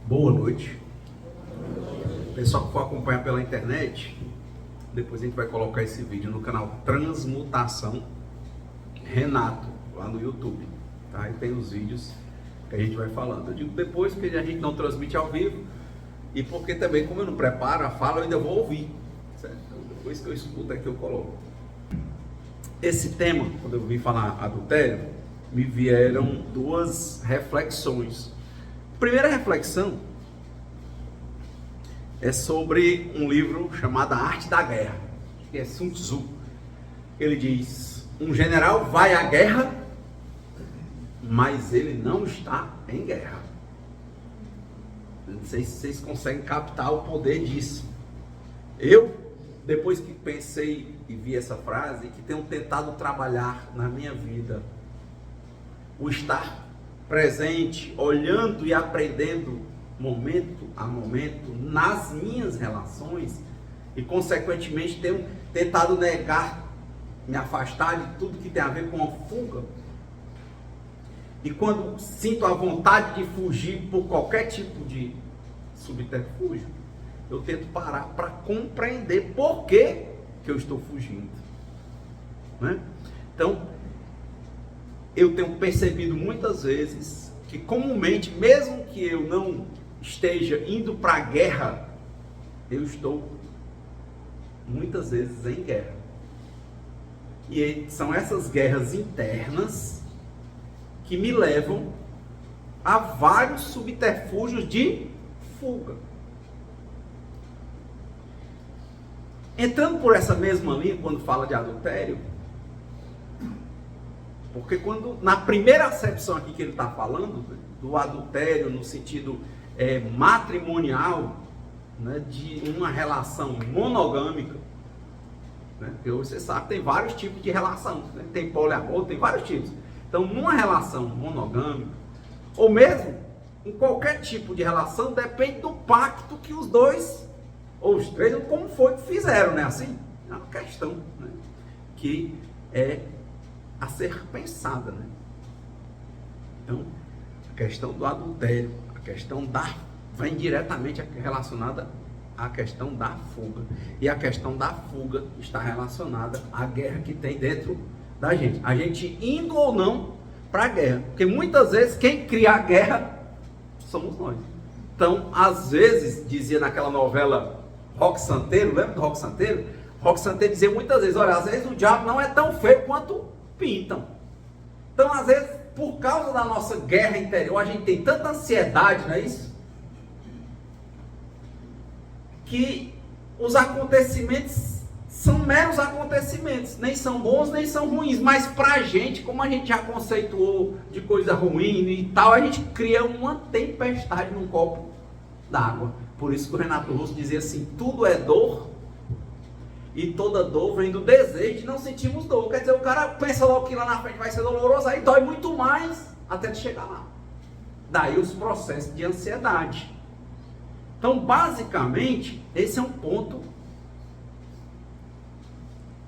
Boa noite. Pessoal que for acompanhar pela internet, depois a gente vai colocar esse vídeo no canal Transmutação Renato, lá no YouTube, tá? E tem os vídeos que a gente vai falando. Eu digo depois porque a gente não transmite ao vivo e porque também, como eu não preparo a fala, eu ainda vou ouvir, certo? Então, depois que eu escuto é que eu coloco. Esse tema, quando eu vim falar adultério, me vieram duas reflexões. A primeira reflexão é sobre um livro chamado A Arte da Guerra, que é Sun Tzu. Ele diz: um general vai à guerra, mas ele não está em guerra. Não sei se vocês conseguem captar o poder disso. Eu, depois que pensei e vi essa frase, que tenho tentado trabalhar na minha vida, o estar presente, olhando e aprendendo momento a momento nas minhas relações, e consequentemente tenho tentado negar, me afastar de tudo que tem a ver com a fuga. E quando sinto a vontade de fugir por qualquer tipo de subterfúgio, eu tento parar para compreender por que eu estou fugindo, né? Então, eu tenho percebido muitas vezes que comumente, mesmo que eu não esteja indo para a guerra, eu estou muitas vezes em guerra. E são essas guerras internas que me levam a vários subterfúgios de fuga. Entrando por essa mesma linha, quando fala de adultério, porque quando, na primeira acepção aqui que ele está falando, do adultério no sentido matrimonial, né, de uma relação monogâmica, né, porque você sabe, tem vários tipos de relação, né, tem poliamor, tem vários tipos. Então, numa relação monogâmica, ou mesmo em qualquer tipo de relação, depende do pacto que os dois, ou os três, como foi que fizeram, né? Assim, é uma questão, né, que é a ser pensada, né? Então, a questão do adultério, a questão vem diretamente relacionada à questão da fuga. E a questão da fuga está relacionada à guerra que tem dentro da gente. A gente indo ou não para a guerra. Porque muitas vezes quem cria a guerra somos nós. Então, às vezes, dizia naquela novela Roque Santeiro, lembra do Roque Santeiro? Roque Santeiro dizia muitas vezes: olha, às vezes o diabo não é tão feio quanto pintam. Então, às vezes, por causa da nossa guerra interior, a gente tem tanta ansiedade, não é isso? Que os acontecimentos são meros acontecimentos, nem são bons, nem são ruins, mas pra gente, como a gente já conceituou de coisa ruim e tal, a gente cria uma tempestade num copo d'água. Por isso que o Renato Russo dizia assim: tudo é dor, e toda dor vem do desejo de não sentirmos dor. Quer dizer, o cara pensa logo que lá na frente vai ser doloroso, aí dói muito mais até de chegar lá. Daí os processos de ansiedade. Então, basicamente, esse é um ponto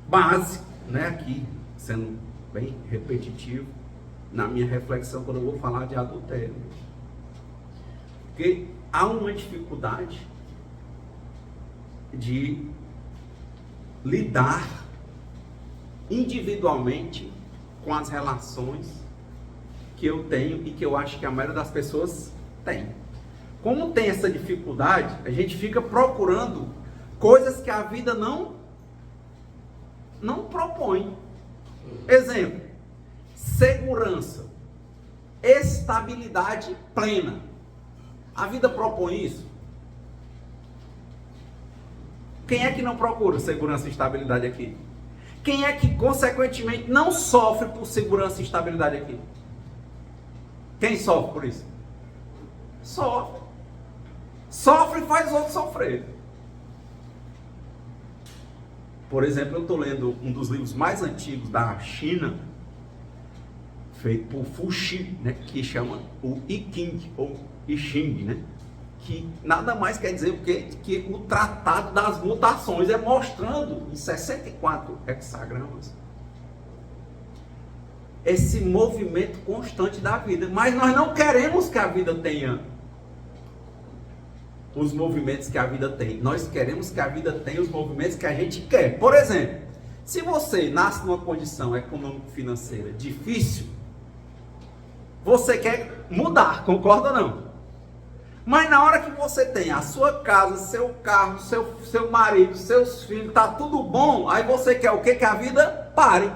básico, né? Aqui, sendo bem repetitivo, na minha reflexão, quando eu vou falar de adultério. Porque há uma dificuldade de lidar individualmente com as relações que eu tenho e que eu acho que a maioria das pessoas tem. Como tem essa dificuldade, a gente fica procurando coisas que a vida não propõe. Exemplo: segurança, estabilidade plena. A vida propõe isso? Quem é que não procura segurança e estabilidade aqui? Quem é que, consequentemente, não sofre por segurança e estabilidade aqui? Quem sofre por isso? Sofre. Sofre e faz os outros sofrer. Por exemplo, eu estou lendo um dos livros mais antigos da China, feito por Fuxi, né, que chama o I Ching, ou I Ching, né? Que nada mais quer dizer que o Tratado das Mutações, é mostrando em 64 hexagramas esse movimento constante da vida. Mas nós não queremos que a vida tenha os movimentos que a vida tem. Nós queremos que a vida tenha os movimentos que a gente quer. Por exemplo, se você nasce numa condição econômico-financeira difícil, você quer mudar, concorda ou não? Mas na hora que você tem a sua casa, seu carro, seu marido, seus filhos, tá tudo bom, aí você quer o quê? Que a vida pare.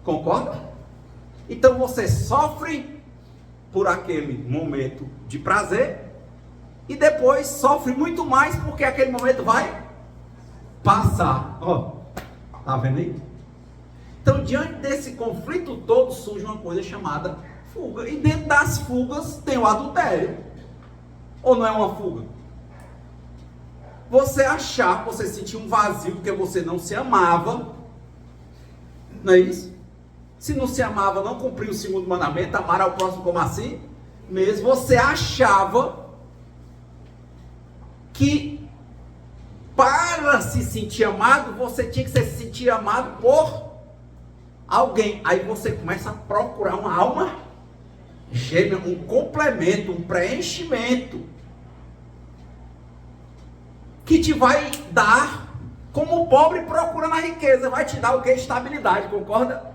Concorda? Então você sofre por aquele momento de prazer e depois sofre muito mais porque aquele momento vai passar. Ó, tá vendo aí? Então, diante desse conflito todo, surge uma coisa chamada fuga. E dentro das fugas tem o adultério. Ou não é uma fuga? Você achar, você sentir um vazio porque você não se amava. Não é isso? Se não se amava, não cumpriu o segundo mandamento, amar ao próximo como assim mesmo. Você achava que para se sentir amado, você tinha que se sentir amado por alguém. Aí você começa a procurar uma alma gêmea, um complemento, um preenchimento que te vai dar, como o pobre procura na riqueza, vai te dar o que? Estabilidade, concorda?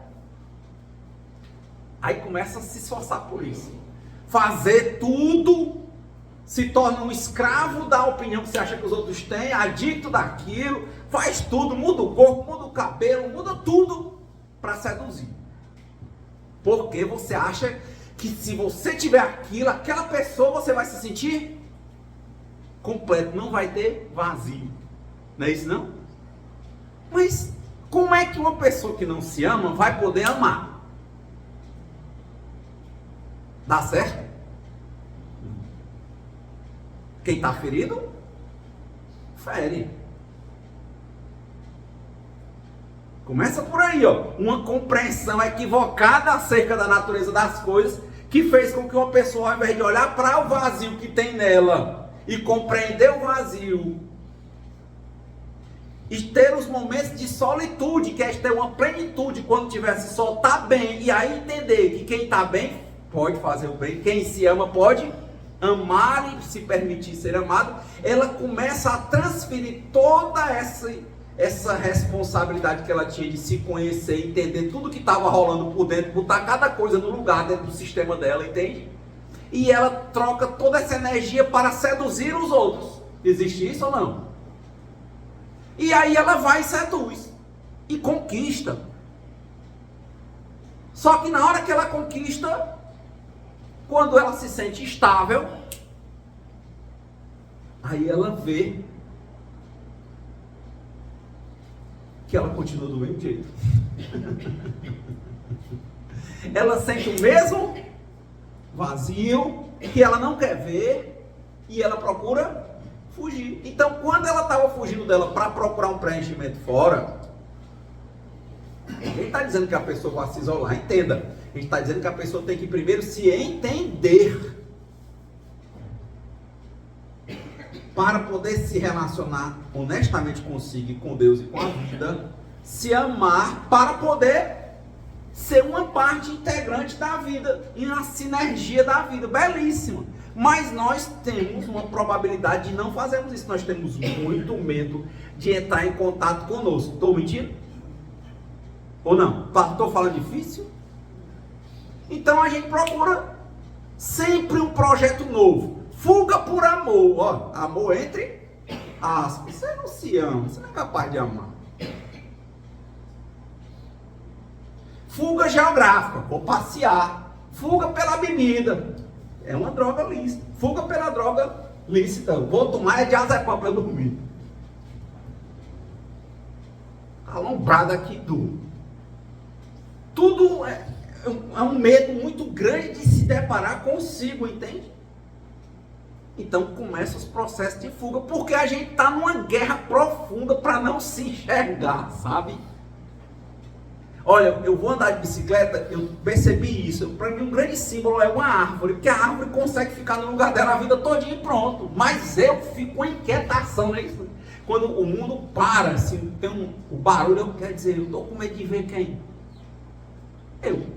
Aí começa a se esforçar por isso. Fazer tudo, se torna um escravo da opinião que você acha que os outros têm, adicto daquilo, faz tudo, muda o corpo, muda o cabelo, muda tudo para seduzir. Porque você acha que se você tiver aquilo, aquela pessoa, você vai se sentir completo, não vai ter vazio. Não é isso não? Mas como é que uma pessoa que não se ama vai poder amar? Dá certo? Quem está ferido, fere. Começa por aí, ó. Uma compreensão equivocada acerca da natureza das coisas, que fez com que uma pessoa, ao invés de olhar para o vazio que tem nela e compreender o vazio, e ter os momentos de solitude, que é ter uma plenitude quando tivesse só, tá bem, e aí entender que quem está bem pode fazer o bem, quem se ama pode amar e se permitir ser amado. Ela começa a transferir toda essa responsabilidade que ela tinha de se conhecer, entender tudo que estava rolando por dentro, botar cada coisa no lugar dentro do sistema dela, entende? E ela troca toda essa energia para seduzir os outros. Existe isso ou não? E aí ela vai e seduz e conquista. Só que na hora que ela conquista, quando ela se sente estável, aí ela vê que ela continua do mesmo jeito. Ela sente o mesmo vazio que ela não quer ver e ela procura fugir. Então, quando ela estava fugindo dela para procurar um preenchimento fora, ninguém está dizendo que a pessoa vai se isolar, entenda. A gente está dizendo que a pessoa tem que primeiro se entender para poder se relacionar honestamente consigo e com Deus e com a vida, se amar para poder ser uma parte integrante da vida e uma sinergia da vida, belíssima. Mas nós temos uma probabilidade de não fazermos isso. Nós temos muito medo de entrar em contato conosco. Estou mentindo? Ou não? Estou falando difícil? Então a gente procura sempre um projeto novo. Fuga por amor. Ó, amor entre aspas. Você não se ama, você não é capaz de amar. Fuga geográfica, vou passear. Fuga pela bebida, é uma droga lícita. Fuga pela droga lícita, vou tomar diazepam para dormir. Alombrada aqui do. Tudo é um medo muito grande de se deparar consigo, entende? Então começa os processos de fuga, porque a gente está numa guerra profunda para não se enxergar, sabe? Olha, eu vou andar de bicicleta, eu percebi isso. Para mim um grande símbolo é uma árvore, porque a árvore consegue ficar no lugar dela a vida todinha e pronto. Mas eu fico com inquietação, né? Quando o mundo para, assim, tem o barulho, quer dizer, eu estou com medo de ver quem? Eu.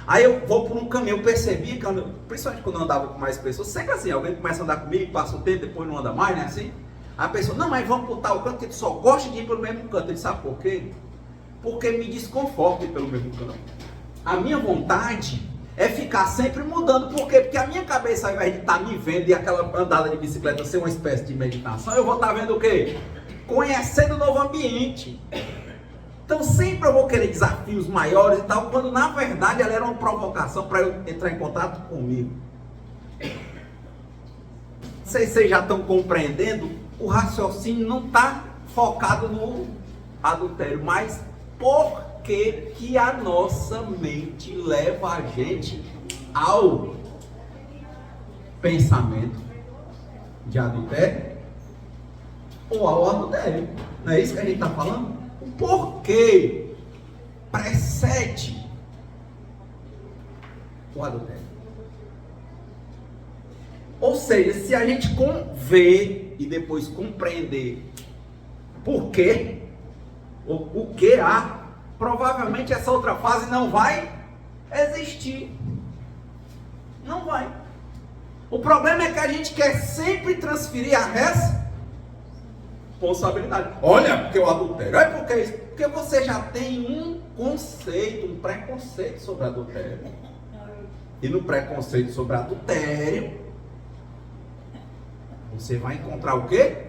Aí eu vou por um caminho, eu percebi, principalmente quando eu andava com mais pessoas, sempre assim, alguém começa a andar comigo, passa um tempo, depois não anda mais, né, assim? A pessoa, não, mas vamos por tal canto, que tu só gosta de ir pelo mesmo canto. Ele sabe por quê? Porque me desconforta ir pelo mesmo canto. A minha vontade é ficar sempre mudando. Por quê? Porque a minha cabeça, ao invés de estar me vendo e aquela andada de bicicleta ser uma espécie de meditação, eu vou estar vendo o quê? Conhecendo o novo ambiente. Então sempre eu vou querer desafios maiores e tal, quando na verdade ela era uma provocação para eu entrar em contato comigo. Vocês já estão compreendendo? O raciocínio não está focado no adultério, mas por que a nossa mente leva a gente ao pensamento de adultério ou ao adultério? Não é isso que a gente está falando? O porquê precede o adultério. Ou seja, se a gente ver e depois compreender por quê, o que há, provavelmente essa outra fase não vai existir. Não vai. O problema é que a gente quer sempre transferir a responsabilidade. Olha, porque o adultério, é porque isso. Porque você já tem um conceito, um preconceito sobre adultério. E no preconceito sobre adultério, você vai encontrar o quê?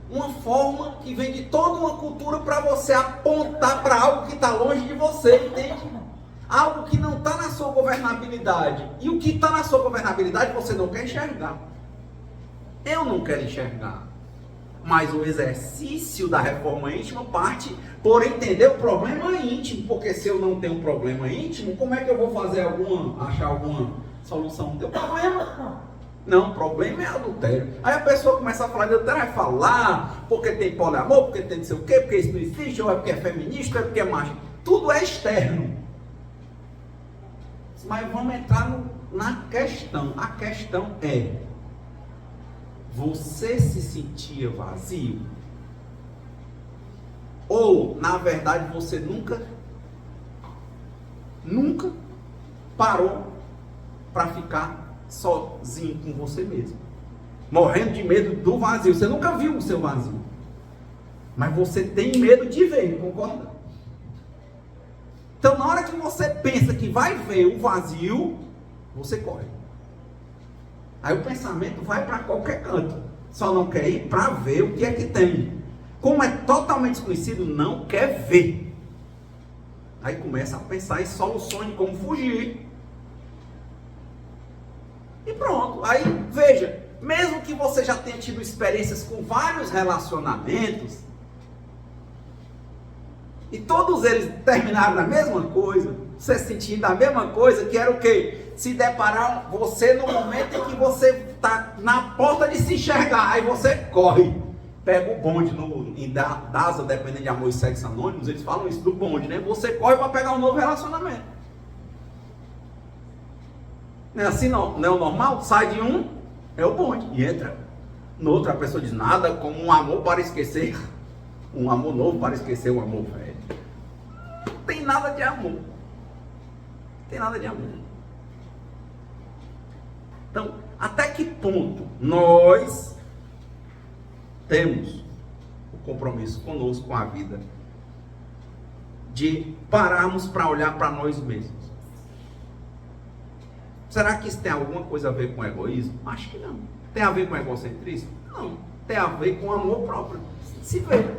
Uma forma que vem de toda uma cultura para você apontar para algo que está longe de você, entende? Algo que não está na sua governabilidade. E o que está na sua governabilidade você não quer enxergar. Eu não quero enxergar. Mas o exercício da reforma íntima parte por entender o problema íntimo. Porque se eu não tenho um problema íntimo, como é que eu vou achar alguma solução do teu problema? Não, o problema é adultério. Aí a pessoa começa a falar de adultério, vai falar porque tem poliamor, porque tem não sei o quê, porque isso não existe, ou é porque é feminista, ou é porque é macho. Tudo é externo. Mas vamos entrar na questão. A questão é: você se sentia vazio? Ou, na verdade, você nunca parou para ficar sozinho com você mesmo, morrendo de medo do vazio? Você nunca viu o seu vazio, mas você tem medo de ver, concorda? Então na hora que você pensa que vai ver o vazio, você corre. Aí o pensamento vai para qualquer canto, só não quer ir para ver o que é que tem. Como é totalmente desconhecido, não quer ver. Aí começa a pensar em soluções de como fugir. E pronto, aí veja, mesmo que você já tenha tido experiências com vários relacionamentos, e todos eles terminaram na mesma coisa, você sentindo a mesma coisa, que era o quê? Se deparar você no momento em que você está na porta de se enxergar, aí você corre, pega o bonde em DASA, dependendo de Amor e Sexo Anônimos, eles falam isso do bonde, né? Você corre para pegar um novo relacionamento. Não é assim, não é o normal? Sai de um, é o bonde, e entra no outro. A pessoa diz: nada como um amor para esquecer, um amor novo para esquecer um amor velho. Não tem nada de amor. Não tem nada de amor. Então, até que ponto nós temos o compromisso conosco, com a vida, de pararmos para olhar para nós mesmos? Será que isso tem alguma coisa a ver com egoísmo? Acho que não. Tem a ver com egocentrismo? Não. Tem a ver com amor próprio. Se vê.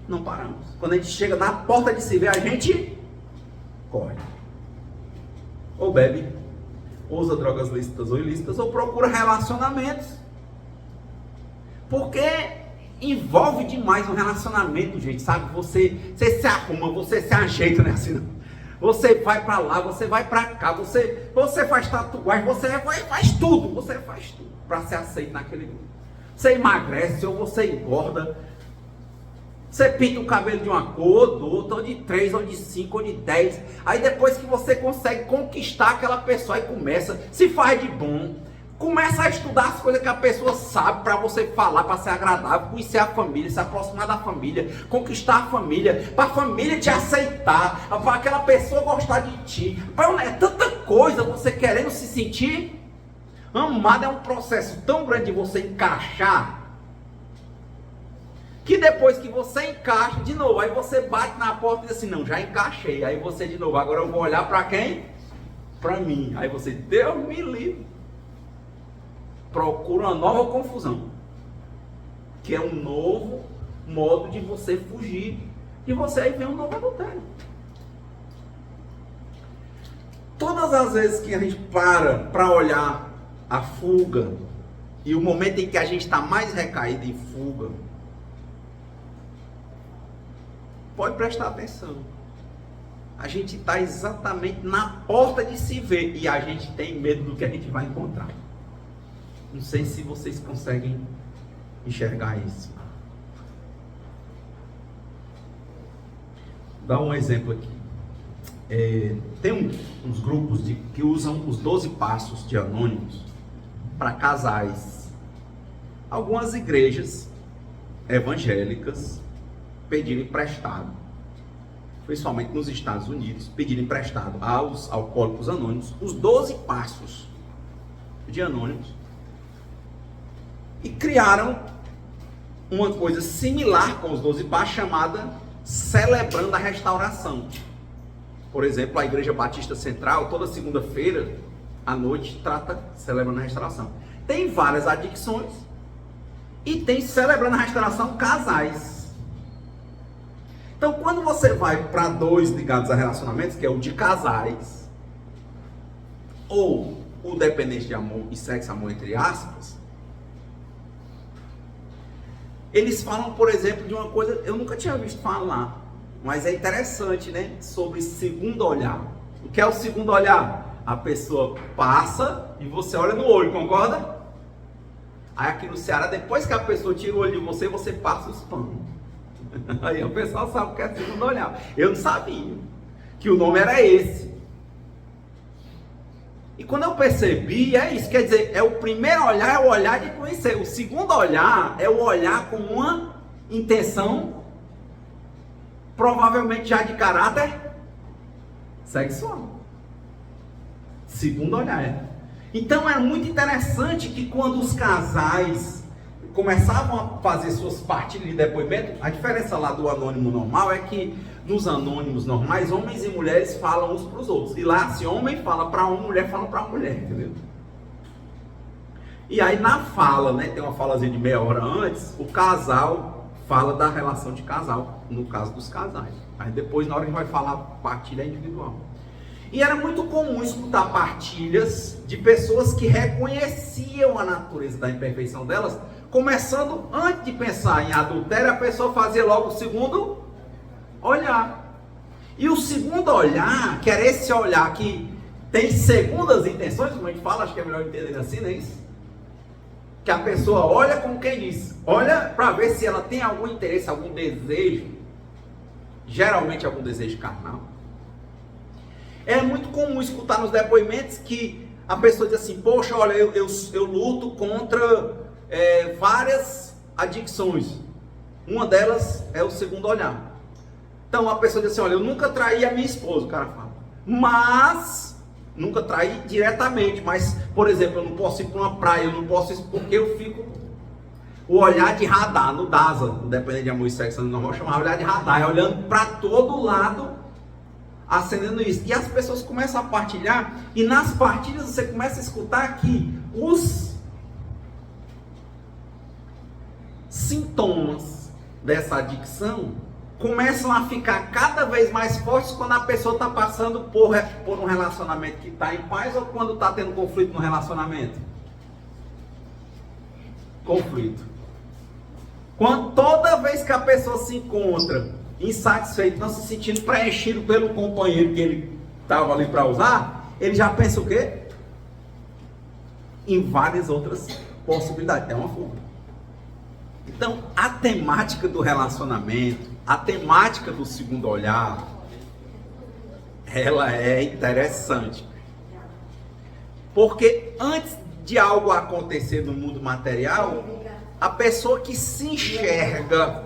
Não paramos. Quando a gente chega na porta de se ver, a gente corre. Ou bebe, ou usa drogas lícitas ou ilícitas, ou procura relacionamentos. Porque envolve demais um relacionamento, gente, sabe? Você se arruma, você se ajeita, né? Assim, não. Você vai para lá, você vai para cá, você faz tatuagem, você faz tudo para ser aceito naquele grupo. Você emagrece ou você engorda, você pinta o cabelo de uma cor, do outro, ou de 3, ou de 5, ou de 10. Aí depois que você consegue conquistar aquela pessoa, aí começa, se faz de bom, Começa a estudar as coisas que a pessoa sabe para você falar, para ser agradável, conhecer a família, se aproximar da família, conquistar a família, para a família te aceitar, para aquela pessoa gostar de ti. É tanta coisa você querendo se sentir amado. É um processo tão grande de você encaixar, que depois que você encaixa, de novo, aí você bate na porta e diz assim, não, já encaixei. Aí você de novo, agora eu vou olhar para quem? Para mim. Aí você, Deus me livre. Procura uma nova confusão, que é um novo modo de você fugir de você. Aí vem um novo adultério. Todas as vezes que a gente para olhar a fuga e o momento em que a gente está mais recaído em fuga, pode prestar atenção. A gente está exatamente na porta de se ver e a gente tem medo do que a gente vai encontrar. Não sei se vocês conseguem enxergar isso. Vou dar um exemplo aqui. Tem uns grupos que usam os 12 passos de Anônimos para casais. Algumas igrejas evangélicas pediram emprestado, principalmente nos Estados Unidos, pediram emprestado aos alcoólicos anônimos os 12 passos de Anônimos. E criaram uma coisa similar com os 12 passos, chamada Celebrando a Restauração. Por exemplo, a Igreja Batista Central, toda segunda-feira à noite, trata Celebrando a Restauração. Tem várias adicções e tem Celebrando a Restauração casais. Então, quando você vai para 2 ligados a relacionamentos, que é o de casais, ou o dependente de amor e sexo, amor entre aspas, eles falam, por exemplo, de uma coisa, eu nunca tinha visto falar, mas é interessante, né? Sobre segundo olhar. O que é o segundo olhar? A pessoa passa e você olha no olho, concorda? Aí aqui no Ceará, depois que a pessoa tira o olho de você, você passa os panos. Aí o pessoal sabe o que é segundo olhar. Eu não sabia que o nome era esse. E quando eu percebi, é isso, quer dizer, é o primeiro olhar, é o olhar de conhecer. O segundo olhar é o olhar com uma intenção, provavelmente já de caráter sexual. Segundo olhar é. Então é muito interessante que quando os casais começavam a fazer suas partilhas de depoimento, a diferença lá do anônimo normal é que nos anônimos normais, homens e mulheres falam uns para os outros. E lá, se homem fala para uma mulher, fala para a mulher, entendeu? E aí na fala, né, tem uma falazinha de meia hora antes, o casal fala da relação de casal, no caso dos casais. Aí depois, na hora que vai falar, partilha individual. E era muito comum escutar partilhas de pessoas que reconheciam a natureza da imperfeição delas, começando, antes de pensar em adultério, a pessoa fazia logo o segundo olhar. E o segundo olhar, que era esse olhar que tem segundas intenções, como a gente fala, acho que é melhor entender assim, não é isso? Que a pessoa olha como quem diz, olha para ver se ela tem algum interesse, algum desejo, geralmente algum desejo carnal. É muito comum escutar nos depoimentos que a pessoa diz assim, poxa, olha, eu luto contra várias adicções. Uma delas é o segundo olhar. Então a pessoa diz assim, olha, eu nunca traí a minha esposa, o cara fala. Mas, nunca traí diretamente, mas, por exemplo, eu não posso ir para uma praia, eu não posso ir porque eu fico... O olhar de radar, no DASA, independente de amor e sexo normal, chamava olhar de radar, é olhando para todo lado, acendendo isso. E as pessoas começam a partilhar, e nas partilhas você começa a escutar que os sintomas dessa adicção começam a ficar cada vez mais fortes quando a pessoa está passando por um relacionamento que está em paz ou quando está tendo conflito no relacionamento. Conflito. Quando toda vez que a pessoa se encontra insatisfeito, não se sentindo preenchido pelo companheiro que ele estava ali para usar, ele já pensa o quê? Em várias outras possibilidades. É uma fuga. Então, a temática do relacionamento, a temática do segundo olhar, ela é interessante. Porque antes de algo acontecer no mundo material, a pessoa que se enxerga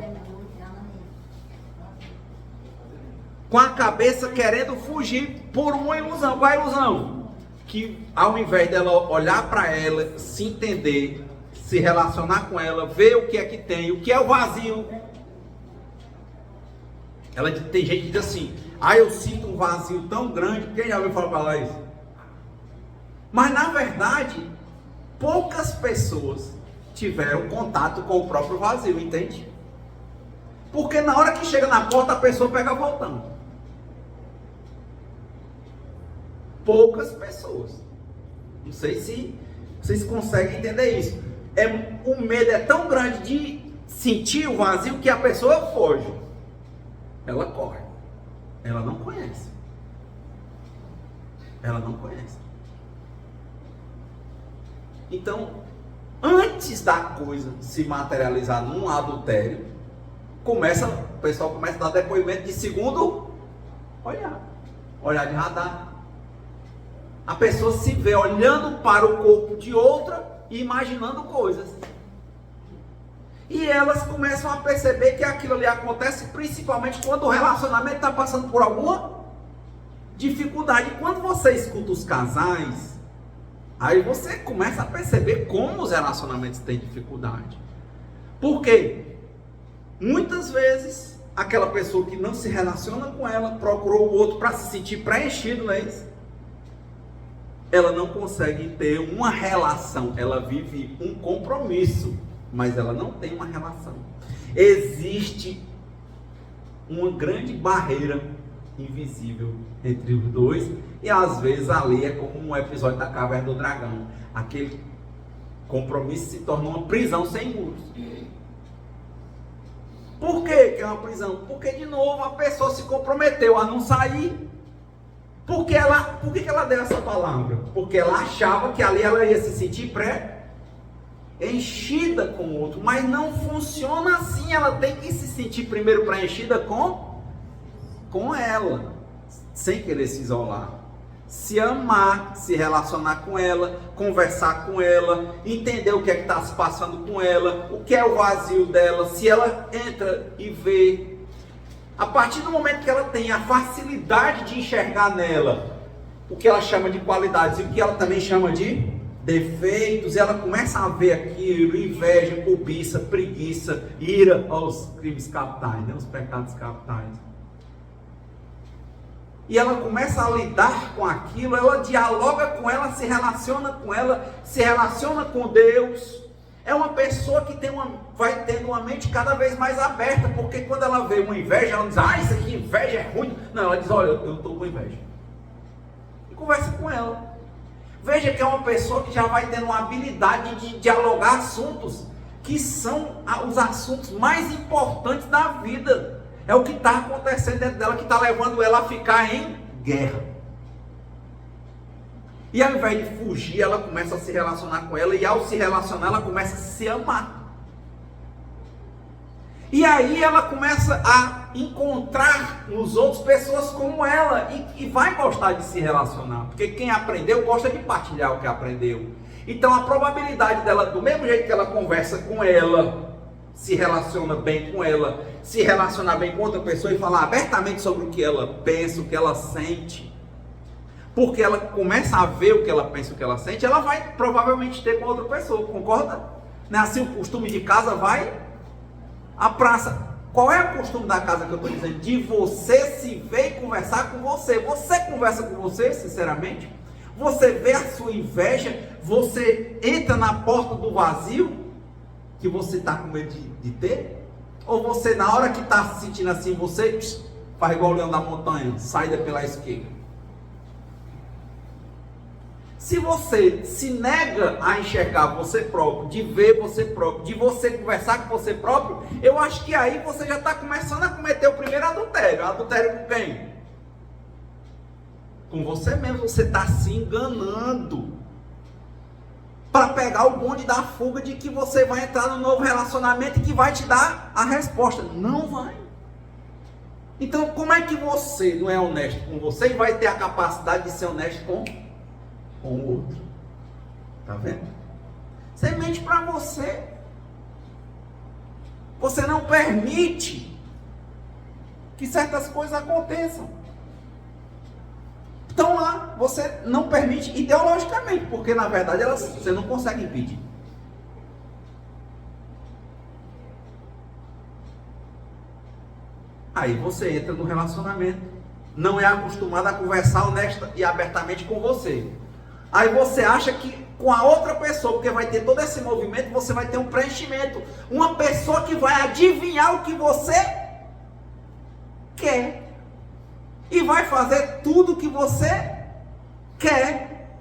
com a cabeça querendo fugir por uma ilusão. Qual é a ilusão? Que ao invés dela olhar para ela, se entender, se relacionar com ela, ver o que é que tem, o que é o vazio. Tem gente que diz assim, eu sinto um vazio tão grande. Quem já ouviu falar para lá isso? Mas na verdade, poucas pessoas tiveram contato com o próprio vazio, entende? Porque na hora que chega na porta, a pessoa pega voltando. Poucas pessoas. Não sei se vocês conseguem entender isso. O medo é tão grande de sentir o vazio que a pessoa foge. Ela corre. Ela não conhece. Ela não conhece. Então, antes da coisa se materializar num adultério, o pessoal começa a dar depoimento de segundo olhar de radar. A pessoa se vê olhando para o corpo de outra e imaginando coisas. E elas começam a perceber que aquilo ali acontece principalmente quando o relacionamento está passando por alguma dificuldade. Quando você escuta os casais, aí você começa a perceber como os relacionamentos têm dificuldade. Por quê? Muitas vezes, aquela pessoa que não se relaciona com ela, procurou o outro para se sentir preenchido, não é isso? Ela não consegue ter uma relação, ela vive um compromisso, mas ela não tem uma relação. Existe uma grande barreira invisível entre os dois, e às vezes ali é como um episódio da Caverna do Dragão. Aquele compromisso se torna uma prisão sem muros. Por que é uma prisão? Porque de novo a pessoa se comprometeu a não sair. Por que ela deu essa palavra? Porque ela achava que ali ela ia se sentir preenchida com o outro, mas não funciona assim. Ela tem que se sentir primeiro preenchida com ela, sem querer se isolar, se amar, se relacionar com ela, conversar com ela, entender o que é que está se passando com ela, o que é o vazio dela. Se ela entra e vê, a partir do momento que ela tem a facilidade de enxergar nela o que ela chama de qualidades e o que ela também chama de defeitos, ela começa a ver aquilo: inveja, cobiça, preguiça, ira, aos crimes capitais, né? Os pecados capitais. E ela começa a lidar com aquilo, ela dialoga com ela, se relaciona com Deus. É uma pessoa que vai tendo uma mente cada vez mais aberta, porque quando ela vê uma inveja, ela diz: isso aqui, inveja é ruim. Não, ela diz: olha, eu estou com inveja. E conversa com ela. Veja que é uma pessoa que já vai tendo uma habilidade de dialogar assuntos que são os assuntos mais importantes da vida. É o que está acontecendo dentro dela, que está levando ela a ficar em guerra. E ao invés de fugir, ela começa a se relacionar com ela, e ao se relacionar, ela começa a se amar. E aí ela começa a encontrar nos outros pessoas como ela, e vai gostar de se relacionar, porque quem aprendeu gosta de partilhar o que aprendeu. Então a probabilidade dela, do mesmo jeito que ela conversa com ela, se relaciona bem com ela, se relacionar bem com outra pessoa e falar abertamente sobre o que ela pensa, o que ela sente, porque ela começa a ver o que ela pensa, o que ela sente, ela vai provavelmente ter com outra pessoa, concorda? Não é assim o costume de casa? Vai à praça. Qual é o costume da casa que eu estou dizendo? De você se ver e conversar com você. Você conversa com você, sinceramente? Você vê a sua inveja? Você entra na porta do vazio que você está com medo de ter? Ou você, na hora que está se sentindo assim, você faz igual o leão da montanha, sai pela esquerda? Se você se nega a enxergar você próprio, de ver você próprio, de você conversar com você próprio, eu acho que aí você já está começando a cometer o primeiro adultério. Adultério com quem? Com você mesmo. Você está se enganando para pegar o bonde da fuga de que você vai entrar no novo relacionamento e que vai te dar a resposta. Não vai. Então, como é que você não é honesto com você e vai ter a capacidade de ser honesto com o outro? Tá vendo? Você mente para você. Você não permite que certas coisas aconteçam. Então lá, você não permite ideologicamente, porque na verdade você não consegue impedir. Aí você entra no relacionamento, não é acostumado a conversar honesta e abertamente com você. Aí você acha que com a outra pessoa, porque vai ter todo esse movimento, você vai ter um preenchimento. Uma pessoa que vai adivinhar o que você quer. E vai fazer tudo o que você quer.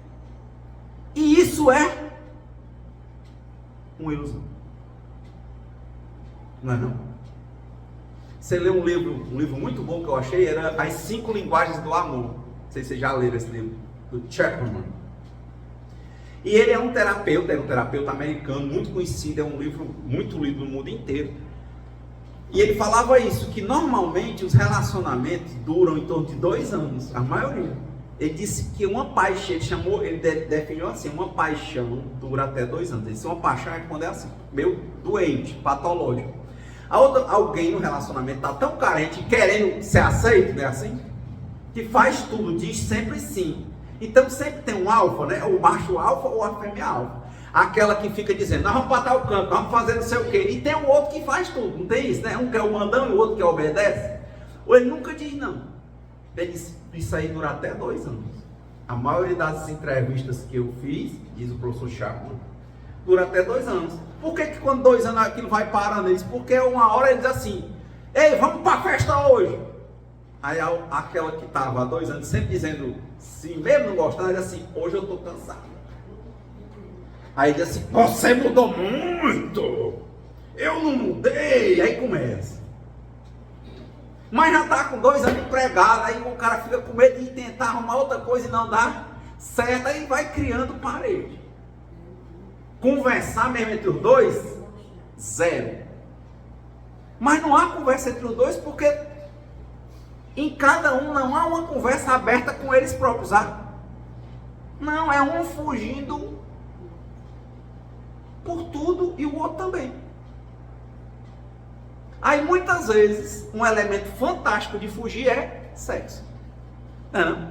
E isso é uma ilusão. Não é não? Você lê um livro muito bom que eu achei, era As 5 Linguagens do Amor. Não sei se vocês já leram esse livro, do Chapman. E ele é um terapeuta americano, muito conhecido, é um livro muito lido no mundo inteiro. E ele falava isso, que normalmente os relacionamentos duram em torno de 2 anos, a maioria. Ele disse que uma paixão, ele definiu assim, uma paixão dura até 2 anos. Ele disse, uma paixão é quando é assim, meio doente, patológico. Alguém no relacionamento está tão carente, querendo ser aceito, não é assim? Que faz tudo, diz sempre sim. Então sempre tem um alfa, né? O macho alfa ou a fêmea alfa. Aquela que fica dizendo, nós vamos para tal canto, vamos fazer não sei o quê. E tem um outro que faz tudo, não tem isso, né? Um que é o mandão e o outro que obedece. Ou ele nunca diz não. Ele diz, isso aí dura até 2 anos. A maioria das entrevistas que eu fiz, diz o professor Chapman, dura até 2 anos. Por que quando 2 anos aquilo vai parando? Ele diz, porque uma hora ele diz assim, ei, vamos para a festa hoje. Aí aquela que estava há 2 anos sempre dizendo, sim, mesmo não gostando, ele diz assim, hoje eu estou cansado. Aí ele diz assim, você mudou muito, eu não mudei. Aí começa. Mas já está com 2 anos empregado, aí o cara fica com medo de tentar arrumar outra coisa e não dá certo, aí vai criando parede. Conversar mesmo entre os dois, 0. Mas não há conversa entre os dois porque em cada um não há uma conversa aberta com eles próprios. Não, é um fugindo por tudo e o outro também. Aí muitas vezes um elemento fantástico de fugir é sexo. Não.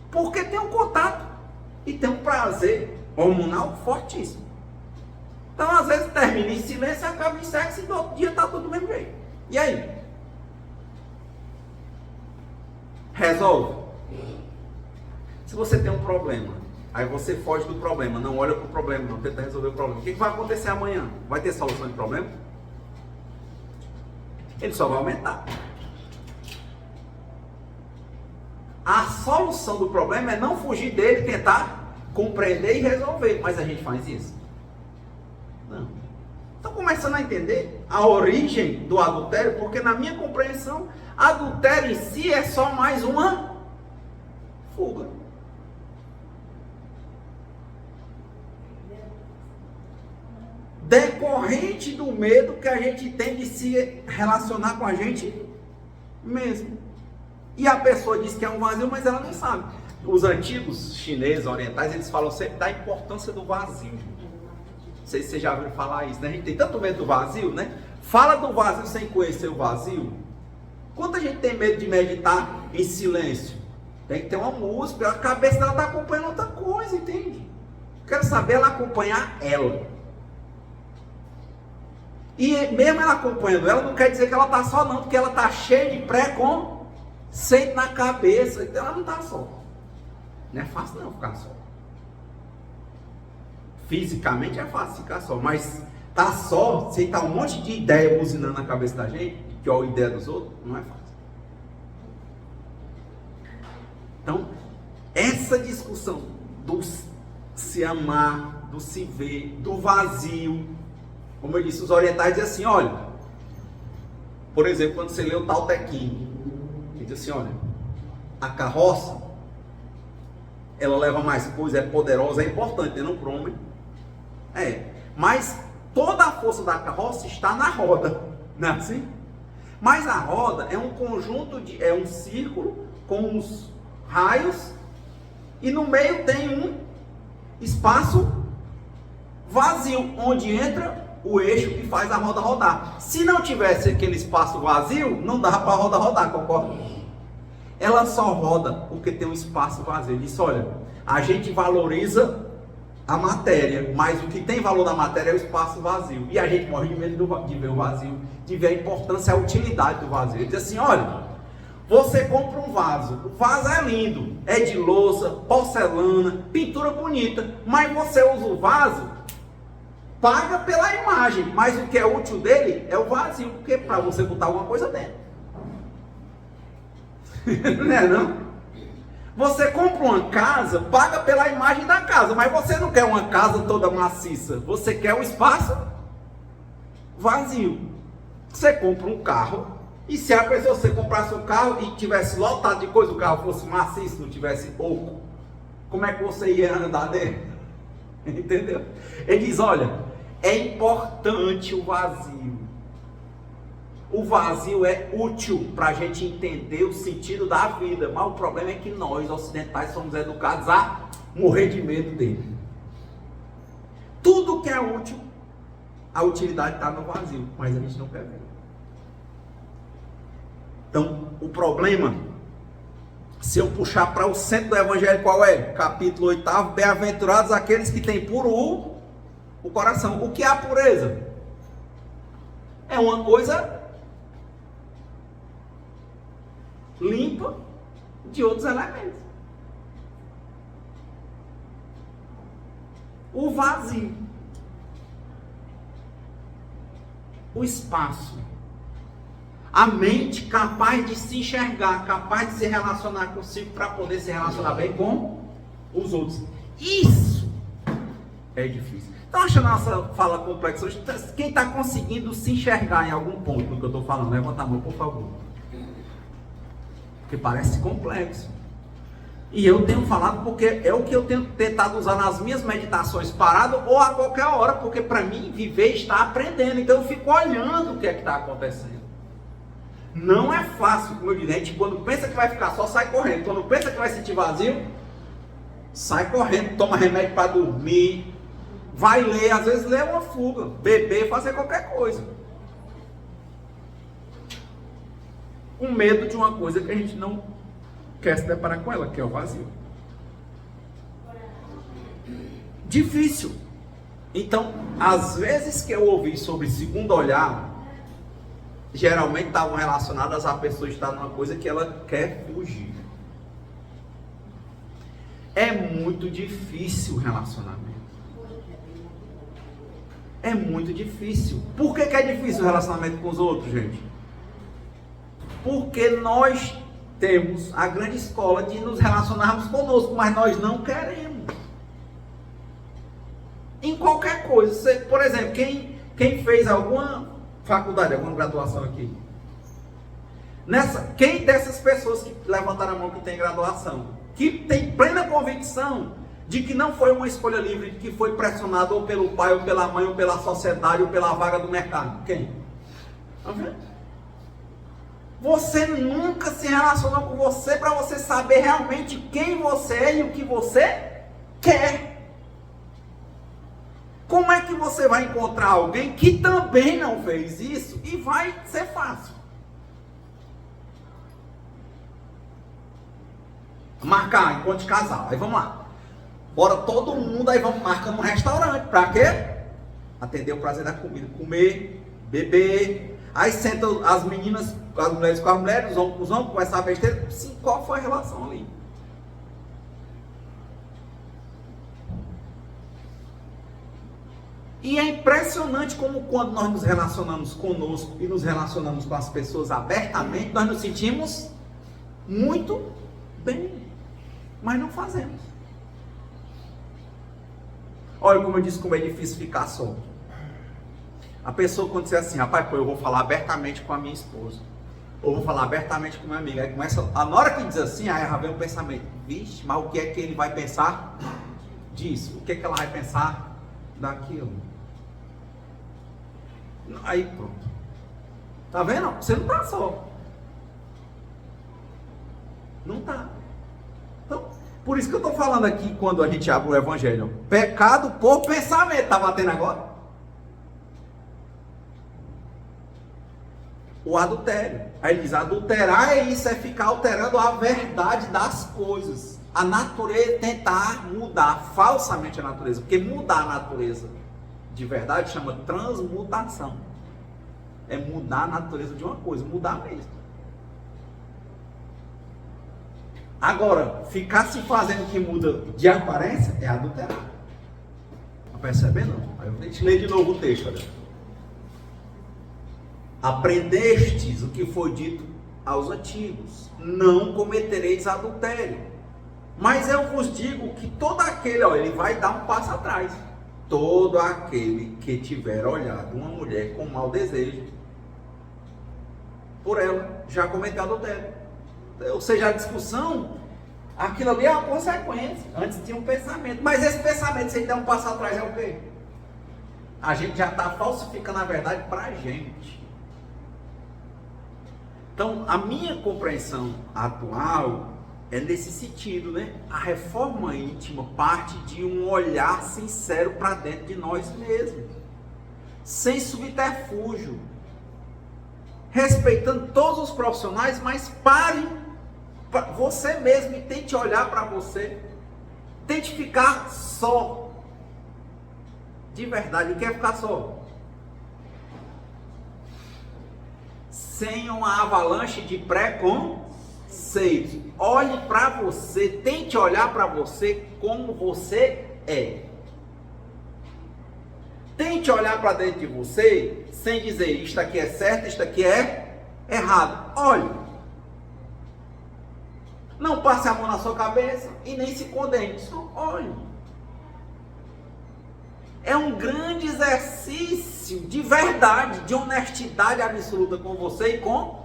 Porque tem um contato e tem um prazer hormonal fortíssimo. Então às vezes termina em silêncio, acaba em sexo e no outro dia está tudo do mesmo jeito. E aí? Resolve. Se você tem um problema, aí você foge do problema, não olha para o problema, não tenta resolver o problema. O que vai acontecer amanhã? Vai ter solução de problema? Ele só vai aumentar. A solução do problema é não fugir dele, tentar compreender e resolver. Mas a gente faz isso? Não. Então começando a entender a origem do adultério, porque na minha compreensão, adultério em si é só mais uma fuga. Decorrente do medo que a gente tem de se relacionar com a gente mesmo. E a pessoa diz que é um vazio, mas ela não sabe. Os antigos chineses, orientais, eles falam sempre da importância do vazio. Não sei se vocês já ouviram falar isso, né? A gente tem tanto medo do vazio, né? Fala do vazio sem conhecer o vazio. Quanta gente tem medo de meditar em silêncio? Tem que ter uma música, a cabeça dela está acompanhando outra coisa, entende? Quero saber ela acompanhar ela. E mesmo ela acompanhando ela, não quer dizer que ela está só não, porque ela está cheia de preconceito na cabeça, então ela não está só. Não é fácil não ficar só. Fisicamente é fácil ficar só, mas tá só, sem tá um monte de ideia buzinando na cabeça da gente, que é a ideia dos outros, não é fácil. Então, essa discussão do se amar, do se ver, do vazio, como eu disse, os orientais dizem assim, olha, por exemplo, quando você lê o Tao Te Ching, ele diz assim, olha, a carroça, ela leva mais coisa, é poderosa, é importante, não para o homem. Mas toda a força da carroça está na roda, não é assim? Mas a roda é um conjunto é um círculo com uns raios e no meio tem um espaço vazio, onde entra o eixo que faz a roda rodar. Se não tivesse aquele espaço vazio, não dava para a roda rodar, concorda? Ela só roda porque tem um espaço vazio. Ele disse, olha, a gente valoriza a matéria, mas o que tem valor na matéria é o espaço vazio. E a gente morre de medo de ver o vazio, de ver a importância, a utilidade do vazio. Ele diz assim, olha, você compra um vaso, o vaso é lindo, é de louça, porcelana, pintura bonita, mas você usa o vaso, paga pela imagem, mas o que é útil dele é o vazio, porque é para você botar alguma coisa dentro. Não é não? Você compra uma casa, paga pela imagem da casa, mas você não quer uma casa toda maciça, você quer um espaço vazio. Você compra um carro, e se a pessoa, você comprasse um carro e tivesse lotado de coisa, o carro fosse maciço, não tivesse oco, como é que você ia andar dele? Entendeu? Ele diz, olha, é importante o vazio. O vazio é útil para a gente entender o sentido da vida, mas o problema é que nós, ocidentais, somos educados a morrer de medo dele. Tudo que é útil, a utilidade está no vazio, mas a gente não quer ver. Então, o problema, se eu puxar para o centro do evangelho, qual é? Capítulo 8, bem-aventurados aqueles que têm puro o coração. O que é a pureza? É uma coisa limpa de outros elementos. O vazio, o espaço, a mente capaz de se enxergar, capaz de se relacionar consigo para poder se relacionar bem com os outros. Isso é difícil. Então, achando a nossa fala complexa hoje, quem está conseguindo se enxergar em algum ponto do que eu estou falando, levanta a mão, por favor. Porque parece complexo. E eu tenho falado porque é o que eu tenho tentado usar nas minhas meditações parado ou a qualquer hora, porque para mim viver está aprendendo. Então eu fico olhando o que é que está acontecendo. Não é fácil, como eu disse, a gente quando pensa que vai ficar só, sai correndo. Quando pensa que vai sentir vazio, sai correndo, toma remédio para dormir, vai ler, às vezes lê uma fuga, beber, fazer qualquer coisa. Com medo de uma coisa que a gente não quer se deparar com ela, que é o vazio. Difícil. Então, às vezes que eu ouvi sobre segundo olhar, geralmente estavam relacionadas a pessoa estar numa coisa que ela quer fugir. É muito difícil o relacionamento. É muito difícil. Por que é difícil o relacionamento com os outros, gente? Porque nós temos a grande escola de nos relacionarmos conosco, mas nós não queremos. Em qualquer coisa. Você, por exemplo, quem fez alguma faculdade, alguma graduação aqui? Quem dessas pessoas que levantaram a mão que tem graduação, que tem plena convicção de que não foi uma escolha livre, de que foi pressionado ou pelo pai, ou pela mãe, ou pela sociedade, ou pela vaga do mercado? Quem? Tá vendo? Você nunca se relacionou com você para você saber realmente quem você é e o que você quer. Como é que você vai encontrar alguém que também não fez isso e vai ser fácil? Marcar encontro de casal, aí vamos lá. Bora todo mundo, aí vamos marcando um restaurante. Para quê? Atender o prazer da comida, comer, beber. Aí sentam as meninas, as mulheres com as mulheres, os homens com os homens, conversar a besteira. Sim, qual foi a relação ali? E é impressionante como quando nós nos relacionamos conosco e nos relacionamos com as pessoas abertamente, nós nos sentimos muito bem, mas não fazemos. Olha como eu disse, como é difícil ficar só. A pessoa quando diz assim, rapaz, pô, eu vou falar abertamente com a minha esposa, ou vou falar abertamente com minha amiga, aí começa, na hora que diz assim, aí já vem um pensamento, vixe, mas o que é que ele vai pensar disso? O que é que ela vai pensar daquilo? Aí pronto. Tá vendo? Você não tá só. Não tá. Então, Por isso que eu estou falando aqui, quando a gente abre o Evangelho, pecado por pensamento, está batendo agora? O adultério. Aí ele diz, adulterar é isso, é ficar alterando a verdade das coisas. A natureza, tentar mudar falsamente a natureza, porque mudar a natureza de verdade chama transmutação. É mudar a natureza de uma coisa, mudar mesmo. Agora, ficar se fazendo que muda de aparência é adulterar. Não percebe não? Aí a gente lê de novo o texto, olha. Aprendestes o que foi dito aos antigos, não cometereis adultério. Mas eu vos digo que todo aquele, ó, ele vai dar um passo atrás. Todo aquele que tiver olhado uma mulher com mau desejo por ela, já cometeu adultério. Ou seja, a discussão, aquilo ali é uma consequência. Antes tinha um pensamento. Mas esse pensamento, se ele der um passo atrás, é o quê? A gente já está falsificando a verdade para a gente. Então, a minha compreensão atual é nesse sentido, né? A reforma íntima parte de um olhar sincero para dentro de nós mesmos, sem subterfúgio, respeitando todos os profissionais, mas pare você mesmo e tente olhar para você, tente ficar só, de verdade. Não quer ficar só? Sem uma avalanche de preconceitos. Olhe para você, tente olhar para você como você é. Tente olhar para dentro de você sem dizer isto aqui é certo, isto aqui é errado. Olhe. Não passe a mão na sua cabeça e nem se condene. Só olhe. É um grande exercício de verdade, de honestidade absoluta com você e com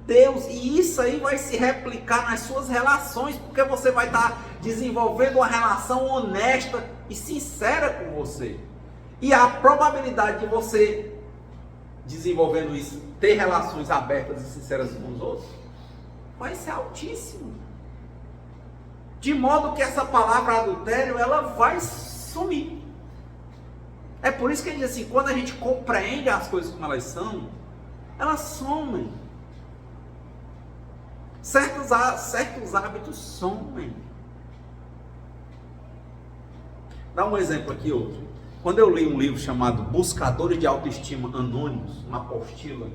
Deus. E isso aí vai se replicar nas suas relações, porque você vai estar desenvolvendo uma relação honesta e sincera com você. E a probabilidade de você, desenvolvendo isso, ter relações abertas e sinceras com os outros, vai ser altíssima. De modo que essa palavra adultério, ela vai sumir. É por isso que ele diz assim, quando a gente compreende as coisas como elas são, elas somem. Certos hábitos somem. Dá um exemplo aqui, outro. Quando eu li um livro chamado Buscadores de Autoestima Anônimos, uma apostila,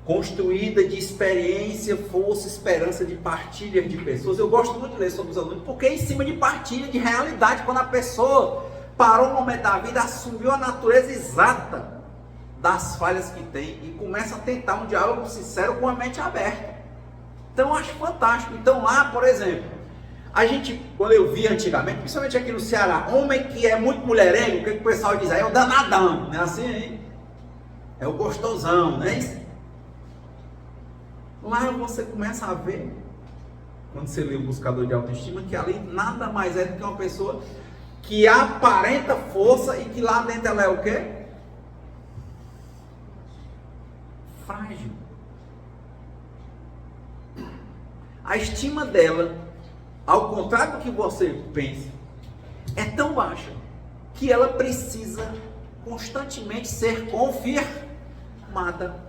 construída de experiência, força, esperança de partilhas de pessoas. Eu gosto muito de ler sobre os anônimos, porque é em cima de partilha de realidade, quando a pessoa parou um momento da vida, assumiu a natureza exata das falhas que tem e começa a tentar um diálogo sincero com a mente aberta. Então eu acho fantástico. Então lá, por exemplo, a gente, quando eu vi antigamente, principalmente aqui no Ceará, homem que é muito mulherengo, o que o pessoal diz aí? É o danadão, não é assim, hein? É o gostosão, não é isso? Lá você começa a ver, quando você lê o Buscador de Autoestima, que ali nada mais é do que uma pessoa que aparenta força e que lá dentro ela é o quê? Frágil. A estima dela, ao contrário do que você pensa, é tão baixa que ela precisa constantemente ser confirmada.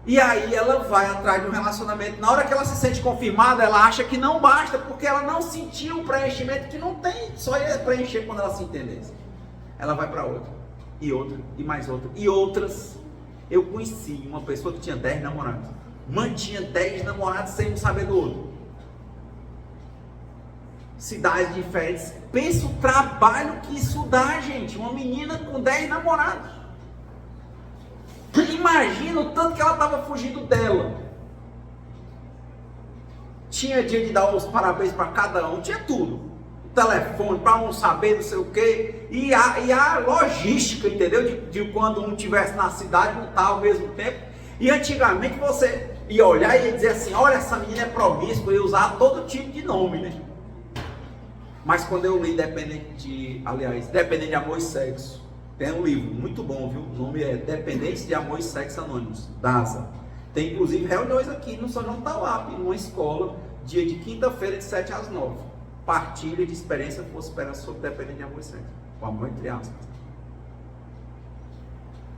E aí ela vai atrás de um relacionamento. Na hora que ela se sente confirmada, ela acha que não basta, porque ela não sentiu o preenchimento, que não tem, só ia preencher quando ela se entendesse. Ela vai para outra, e mais outra, e outras. Eu conheci uma pessoa que tinha 10 namorados, mantinha 10 namorados sem um saber do outro. Cidades diferentes. Pensa o trabalho que isso dá, gente. Uma menina com 10 namorados. Imagina o tanto que ela estava fugindo dela. Tinha dia de dar os parabéns para cada um, tinha tudo. O telefone, para um saber não sei o quê. E a logística, entendeu? De quando um estivesse na cidade, não estar ao mesmo tempo. E antigamente você ia olhar e ia dizer assim, olha, essa menina é promíscua, e usar todo tipo de nome, né? Mas quando eu li Dependente de Amor e Sexo, tem um livro muito bom, viu? O nome é Dependentes de Amor e Sexo Anônimos, Daza. Tem inclusive reuniões aqui no São João Tauap, numa escola, dia de quinta-feira, de 7 às 9. Partilha de experiência com esperança sobre dependente de amor sempre. Com amor entre aspas.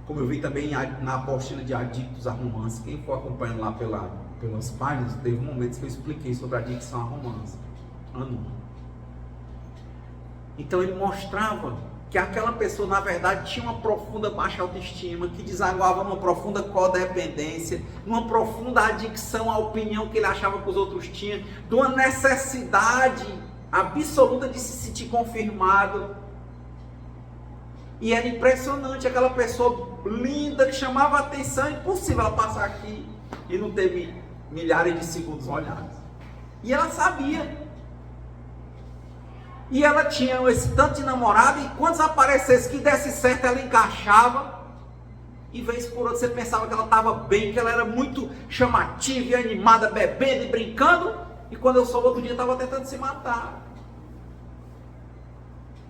Como eu vi também na apostila de adictos a romance, quem for acompanhando lá pelas páginas, teve momentos que eu expliquei sobre a adicção a romance. Então ele mostrava que aquela pessoa, na verdade, tinha uma profunda baixa autoestima, que desaguava numa profunda codependência, numa profunda adicção à opinião que ele achava que os outros tinham, de uma necessidade absoluta de se sentir confirmado. E era impressionante, aquela pessoa linda que chamava a atenção, impossível ela passar aqui e não ter milhares de segundos olhados. E ela sabia. E ela tinha esse tanto de namorado, e quando aparecesse que desse certo, ela encaixava. E vez por outra você pensava que ela estava bem, que ela era muito chamativa e animada, bebendo e brincando. E quando eu soube outro dia, estava tentando se matar.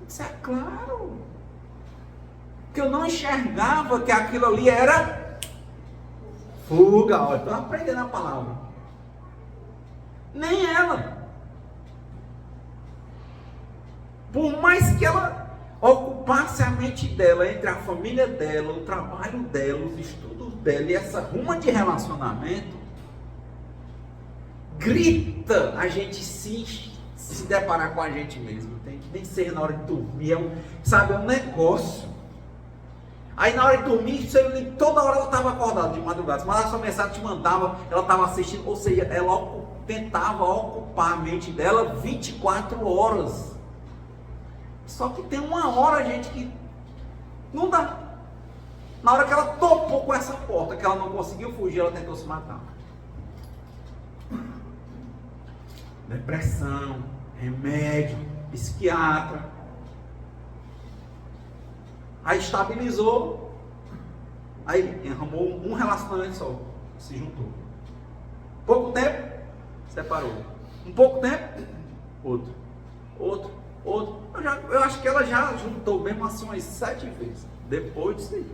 Isso é claro. Que eu não enxergava que aquilo ali era fuga. Olha, estou aprendendo a palavra. Nem ela. Por mais que ela ocupasse a mente dela, entre a família dela, o trabalho dela, os estudos dela e essa ruma de relacionamento, grita a gente se deparar com a gente mesmo. Nem ser na hora de dormir, é um negócio. Aí na hora de dormir, toda hora ela estava acordada de madrugada. Se mandava sua mensagem, te mandava, ela estava assistindo, ou seja, ela tentava ocupar a mente dela 24 horas. Só que tem uma hora, gente, que não dá. Na hora que ela topou com essa porta, que ela não conseguiu fugir, ela tentou se matar. Depressão, remédio, psiquiatra. Aí estabilizou, aí arrumou um relacionamento só, se juntou. Pouco tempo, separou. Um pouco tempo, outro. Eu acho que ela já juntou mesmo assim umas 7 vezes, depois disso aí.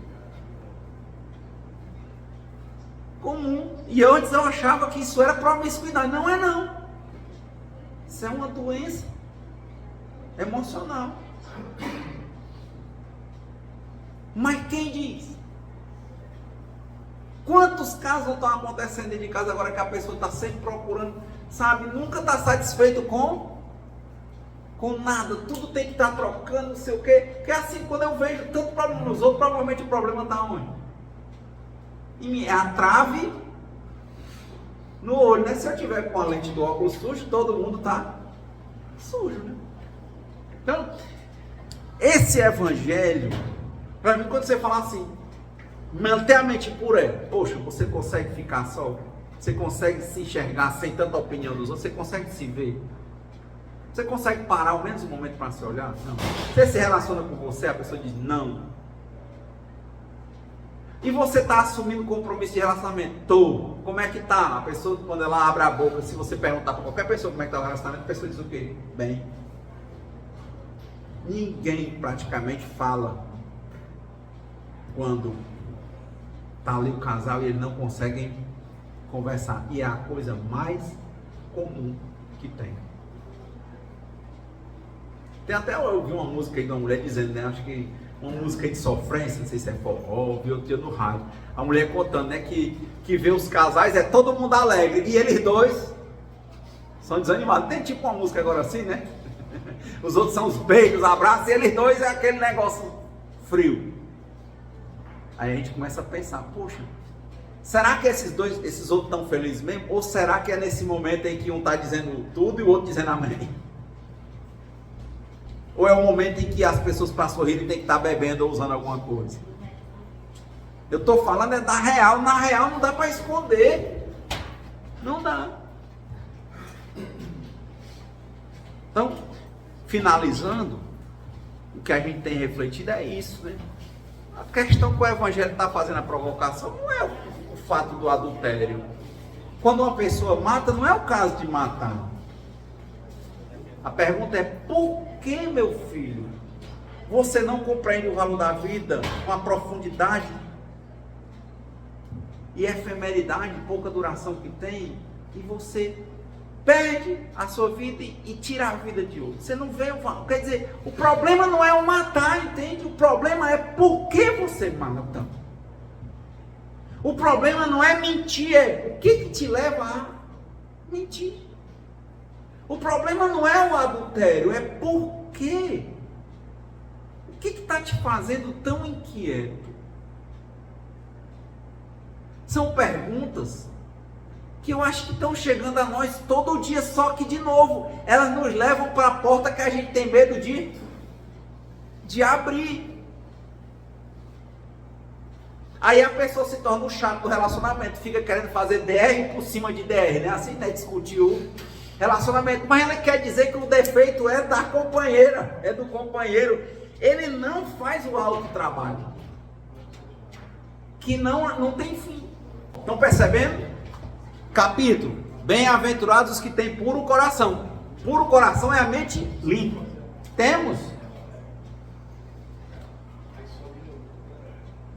Comum. E antes eu achava que isso era promiscuidade. Não é não. Isso é uma doença emocional. Mas quem diz? Quantos casos estão acontecendo dentro de casa agora que a pessoa está sempre procurando, sabe? Nunca está satisfeito com nada. Tudo tem que estar trocando, não sei o quê. Porque assim, quando eu vejo tanto problema nos outros, provavelmente o problema está onde? É a trave no olho, né? Se eu tiver com a lente do óculos sujo, todo mundo está sujo, né? Então, esse evangelho, para mim, quando você fala assim, manter a mente pura, poxa, você consegue ficar só? Você consegue se enxergar sem tanta opinião dos outros? Você consegue se ver? Você consegue parar ao menos um momento para se olhar? Não. Você se relaciona com você, a pessoa diz não. E você está assumindo compromisso de relacionamento? Tô. Como é que tá? A pessoa, quando ela abre a boca, se você perguntar para qualquer pessoa como é que está o relacionamento, a pessoa diz o quê? Bem. Ninguém praticamente fala quando está ali o casal e eles não conseguem conversar. E é a coisa mais comum que tem. Tem até, eu ouvi uma música aí de uma mulher dizendo, né? Acho que uma música de sofrência, não sei se é forró, vi outro dia no rádio. A mulher contando, né? Que vê os casais, é todo mundo alegre. E eles dois são desanimados. Tem tipo uma música agora assim, né? Os outros são os beijos, os abraços, e eles dois é aquele negócio frio. Aí a gente começa a pensar, poxa, será que esses outros estão felizes mesmo? Ou será que é nesse momento em que um está dizendo tudo e o outro dizendo amém? Ou é o momento em que as pessoas para sorrirem tem que estar bebendo ou usando alguma coisa? Eu estou falando é da real, na real não dá para esconder. Não dá. Então, finalizando, o que a gente tem refletido é isso, né? A questão que o evangelho está fazendo a provocação não é o fato do adultério. Quando uma pessoa mata, não é o caso de matar. A pergunta é, por que, meu filho, você não compreende o valor da vida com a profundidade e efemeridade, pouca duração que tem, e você perde a sua vida e tira a vida de outro. Você não vê o valor. Quer dizer, o problema não é o matar, entende? O problema é por que você mata. O problema não é mentir, é o que te leva a mentir. O problema não é o adultério, é por quê. O que está te fazendo tão inquieto? São perguntas que eu acho que estão chegando a nós todo dia, só que de novo, elas nos levam para a porta que a gente tem medo de abrir. Aí a pessoa se torna o chato do relacionamento, fica querendo fazer DR por cima de DR, né? Assim, né? Discutir o relacionamento, mas ela quer dizer que o defeito é da companheira, é do companheiro. Ele não faz o autotrabalho, que não tem fim. Estão percebendo? Capítulo: bem-aventurados os que têm puro coração. Puro coração é a mente limpa. Temos?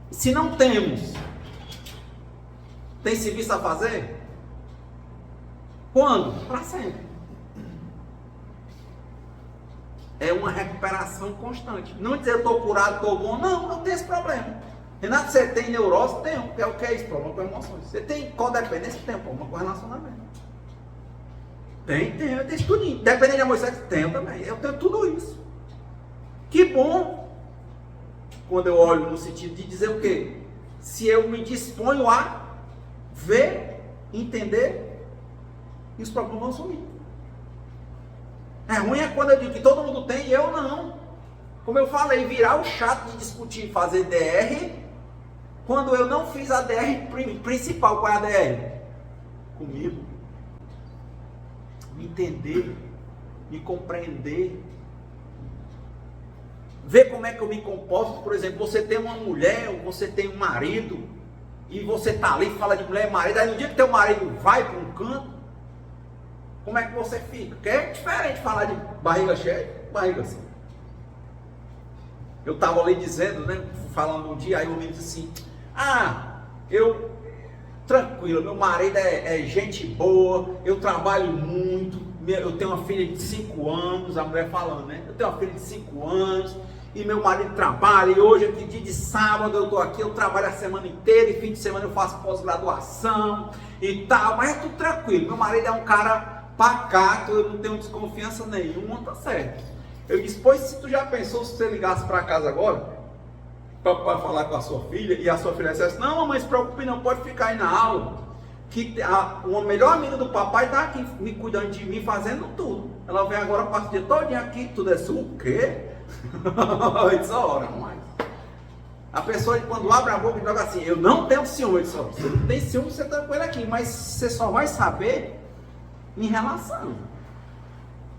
Se não temos, tem serviço a fazer? Quando? Para sempre. É uma recuperação constante. Não dizer eu estou curado, estou bom. Não tem esse problema. Renato, você tem neurose? Tem. O que é isso? Problema com emoções. Você tem codependência? Tem. Problema com relacionamento. Tem isso tudo. Dependente de amor e sexo? Tenho também. Eu tenho tudo isso. Que bom. Quando eu olho no sentido de dizer o quê? Se eu me disponho a ver, entender, e os problemas vão sumir. É ruim é quando eu digo que todo mundo tem e eu não. Como eu falei, virar o chato de discutir e fazer DR, quando eu não fiz a DR principal. Qual é a DR? Comigo. Me entender, me compreender, ver como é que eu me comporto. Por exemplo, você tem uma mulher, ou você tem um marido, e você está ali, fala de mulher e marido, aí no dia que teu marido vai para um canto, como é que você fica? Porque é diferente falar de barriga cheia e barriga assim. Eu estava ali dizendo, né, falando um dia, aí o menino disse assim: tranquilo, meu marido é gente boa, eu trabalho muito, eu tenho uma filha de 5 anos, a mulher falando, né? Eu tenho uma filha de 5 anos, e meu marido trabalha, e hoje aqui, dia de sábado, eu estou aqui, eu trabalho a semana inteira, e fim de semana eu faço pós-graduação e tal, mas é tudo tranquilo. Meu marido é um cara pacato, eu não tenho desconfiança nenhuma, tá certo. Eu disse: pois se tu já pensou, se você ligasse para casa agora, para falar com a sua filha, e a sua filha dissesse: não, mamãe, se preocupe não, pode ficar aí na aula, que uma melhor amiga do papai está aqui me cuidando de mim, fazendo tudo. Ela vem agora, passa o dia todo aqui, tudo é sua. O quê? Eu disse: ora, mais. A pessoa, quando abre a boca e joga assim: eu não tenho ciúme. Eu disse: você não tem ciúme, você está com ele aqui, mas você só vai saber em relação.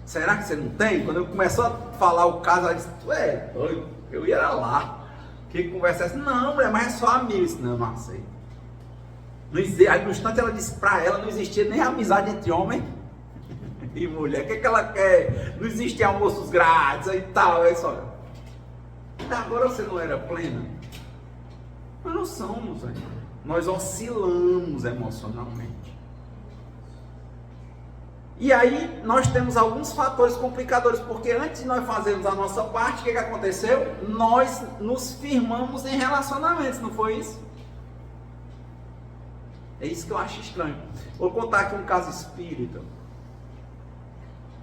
Será que você não tem? Quando eu começou a falar o caso, ela disse: tu é doido, eu ia lá. Que conversa essa? Não, mulher, mas é só amigo. Eu disse: não, não aceito. Aí no instante ela disse: para ela não existia nem amizade entre homem e mulher. O que ela quer? Não existia almoços grátis e tal. Aí só, agora você não era plena? Nós não somos ainda. Nós oscilamos emocionalmente. E aí nós temos alguns fatores complicadores, porque antes de nós fazermos a nossa parte, o que aconteceu? Nós nos firmamos em relacionamentos, não foi isso? É isso que eu acho estranho. Vou contar aqui um caso espírita,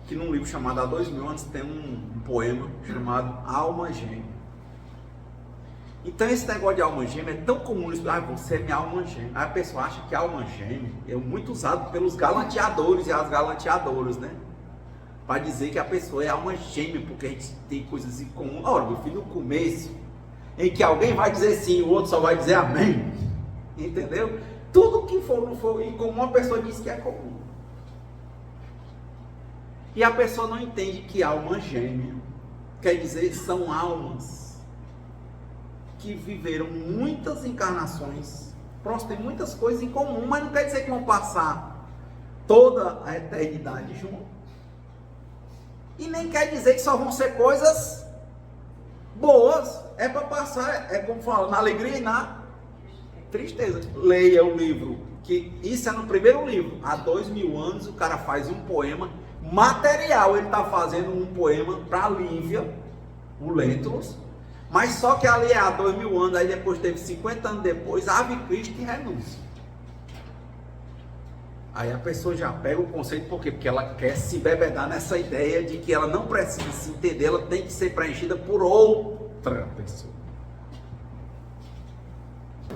que num livro chamado Há 2000 Anos tem um poema chamado Alma Gêmea. Então esse negócio de alma gêmea é tão comum, você é minha alma gêmea. Aí a pessoa acha que alma gêmea é muito usado pelos galanteadores e as galanteadoras, né? Para dizer que a pessoa é alma gêmea, porque a gente tem coisas em comum. Ora, meu filho, no começo, em que alguém vai dizer sim, o outro só vai dizer amém. Entendeu? Tudo que for não for em comum, a pessoa diz que é comum. E a pessoa não entende que alma gêmea quer dizer são almas que viveram muitas encarnações, próximo, tem muitas coisas em comum, mas não quer dizer que vão passar toda a eternidade juntos. E nem quer dizer que só vão ser coisas boas. É para passar, é como fala, na alegria e na tristeza. Leia o livro, que isso é no primeiro livro. Há 2000 anos o cara faz um poema material, ele está fazendo um poema para Lívia, o Lentulus, mas só que ali é há 2000 anos, aí depois teve 50 anos depois, Ave Cristo e renúncia. Aí a pessoa já pega o conceito, por quê? Porque ela quer se bebedar nessa ideia de que ela não precisa se entender, ela tem que ser preenchida por outra pessoa.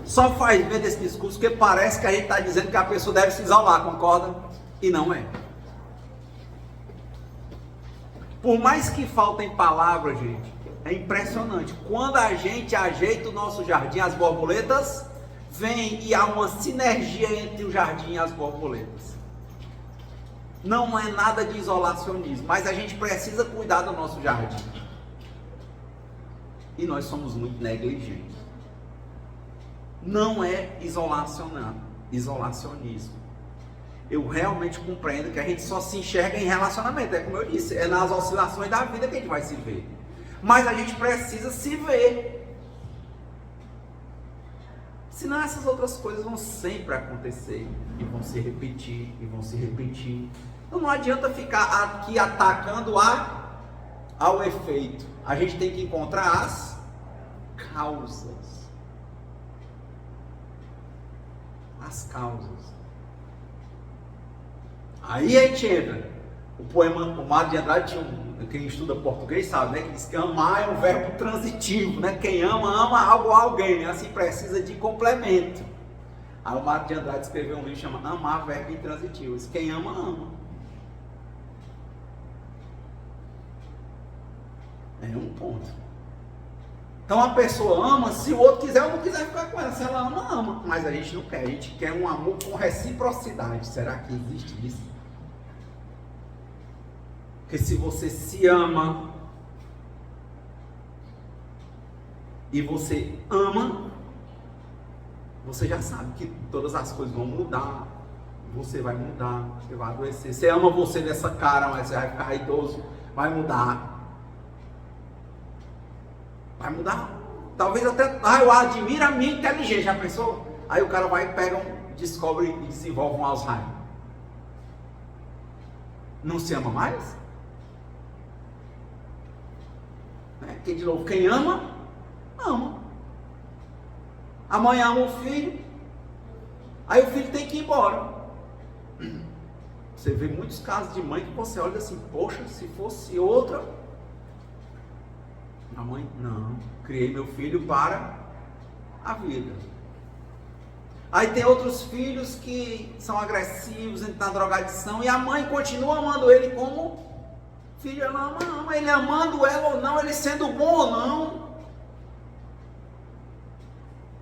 Só faz ver desse discurso que parece que a gente está dizendo que a pessoa deve se isolar, concorda? E não é. Por mais que faltem palavras, gente, é impressionante. Quando a gente ajeita o nosso jardim, as borboletas vêm e há uma sinergia entre o jardim e as borboletas. Não é nada de isolacionismo, mas a gente precisa cuidar do nosso jardim. E nós somos muito negligentes. Não é isolacionismo. Eu realmente compreendo que a gente só se enxerga em relacionamento, é como eu disse, é nas oscilações da vida que a gente vai se ver. Mas a gente precisa se ver. Senão essas outras coisas vão sempre acontecer, e vão se repetir, e vão se repetir. Então não adianta ficar aqui atacando ao efeito. A gente tem que encontrar as causas. As causas. Aí a gente entra. O poema, o Mário de Andrade tinha quem estuda português sabe, né? Que diz que amar é um verbo transitivo, né? Quem ama, ama algo ou alguém, né? Assim precisa de complemento. Aí o Mário de Andrade escreveu um livro chamado Amar, verbo intransitivo. Diz, quem ama, ama. É um ponto. Então a pessoa ama, se o outro quiser ou não quiser ficar com ela. Se ela ama, ama. Mas a gente não quer, a gente quer um amor com reciprocidade. Será que existe isso? Porque se você se ama e você ama, você já sabe que todas as coisas vão mudar. Você vai mudar, você vai adoecer. Você ama você nessa cara, mas você vai ficar idoso, vai mudar. Vai mudar. Talvez até, eu admiro a minha inteligência, já pensou? Aí o cara vai, pega, descobre e desenvolve um Alzheimer. Não se ama mais? Que de novo, quem ama, ama. A mãe ama o filho, aí o filho tem que ir embora. Você vê muitos casos de mãe que você olha assim, poxa, se fosse outra. A mãe, não, criei meu filho para a vida. Aí tem outros filhos que são agressivos, entram na drogadição, e a mãe continua amando ele como filho. Ela ama, ele amando ela ou não, ele sendo bom ou não.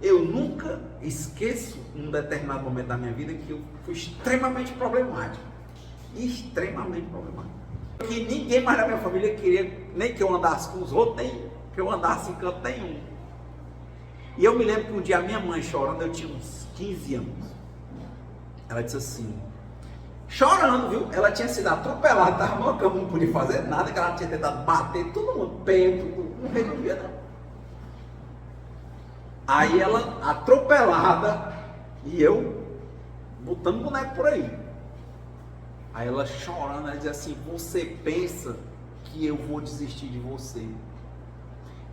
Eu nunca esqueço um determinado momento da minha vida que eu fui extremamente problemático. Extremamente problemático. Que ninguém mais da minha família queria nem que eu andasse com os outros, nem que eu andasse em canto nenhum. E eu me lembro que um dia a minha mãe chorando, eu tinha uns 15 anos. Ela disse assim, chorando, viu? Ela tinha sido atropelada, estava numa cama, não podia fazer nada, que ela tinha tentado bater todo mundo, peito, não resolvia não. Aí ela atropelada e eu botando boneco por aí. Aí ela chorando, ela dizia assim, você pensa que eu vou desistir de você,